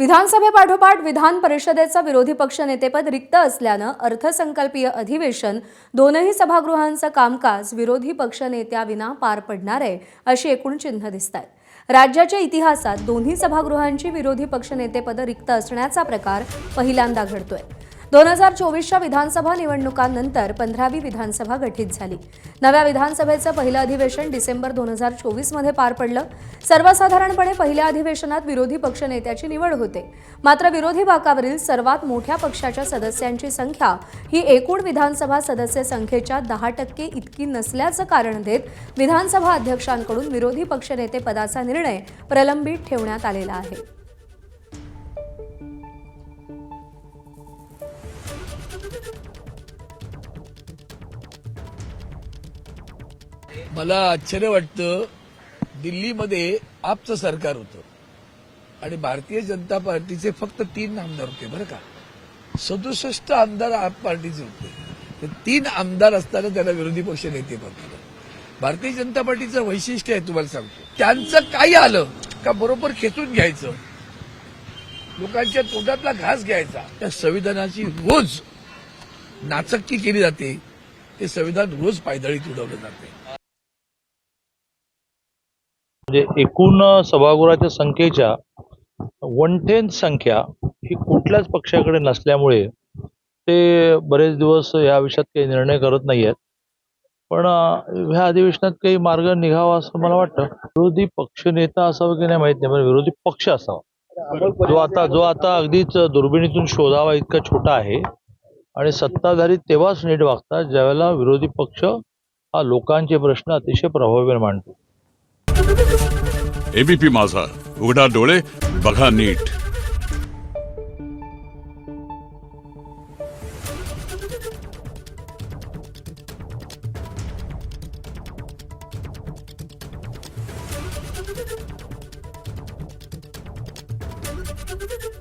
विधानसभेपाठोपाठ विधान परिषदेचं विरोधी पक्षनेतेपद रिक्त असल्यानं अर्थसंकल्पीय अधिवेशन दोनही सभागृहांचं कामकाज विरोधी पक्षनेत्याविना पार पडणार आहे अशी एकूण चिन्ह दिसतात। राज्याच्या इतिहासात दोन्ही सभागृहांची विरोधी पक्षनेतेपद रिक्त असण्याचा प्रकार पहिल्यांदा घडतोय। 2024च्या विधानसभा निवडणुकांनंतर 15वी विधानसभा गठीत झाली। नव्या विधानसभेचं पहिलं अधिवेशन डिसेंबर 2024 मध्ये पार पडलं। सर्वसाधारणपणे पहिल्या अधिवेशनात विरोधी पक्षनेत्याची निवड होते, मात्र विरोधी बाकावरील सर्वात मोठ्या पक्षाच्या सदस्यांची संख्या ही एकूण विधानसभा सदस्य संख्येच्या 10% इतकी नसल्याचं कारण देत विधानसभा अध्यक्षांकडून विरोधी पक्षनेते पदाचा निर्णय प्रलंबित ठेवण्यात आलेला आहे। मला आश्चर्य वाटतं, दिल्लीमध्ये आपचं सरकार होतं आणि भारतीय जनता पार्टीचे फक्त 3 आमदार होते बरं का। 67 आमदार आप पार्टीचे होते। ते 3 आमदार असताना त्याला विरोधी पक्ष नेते बनवलं। भारतीय जनता पार्टीचं वैशिष्ट्य आहे, तुम्हाला सांगतो, त्यांचं काही आलं का बरोबर खेचून घ्यायचं, लोकांच्या तोंडातला घास घ्यायचा। त्या संविधानाची रोज नाचक्की केली जाते, ते संविधान रोज पायदळीत उडवलं जाते। म्हणजे एकूण सभागृहाच्या संख्येच्या 1/10 संख्या ही कुठल्याच पक्षाकडे नसल्यामुळे ते बरेच दिवस या विषयात काही निर्णय करत नाहीयेत। पण ह्या अधिवेशनात काही मार्ग निघावा असं मला वाटतं। विरोधी पक्षनेता असावं की नाही माहित नाही, पण विरोधी पक्ष असावा जो आता अगदीच दुर्बिणीतून शोधावा इतका छोटा आहे आणि सत्ताधारी तेव्हाच नीट वागतात ज्यावेळेला विरोधी पक्ष हा लोकांचे प्रश्न अतिशय प्रभावीपणे मांडतो। एबीपी माझा, उघडा डोळे बघा नीट। Thank you.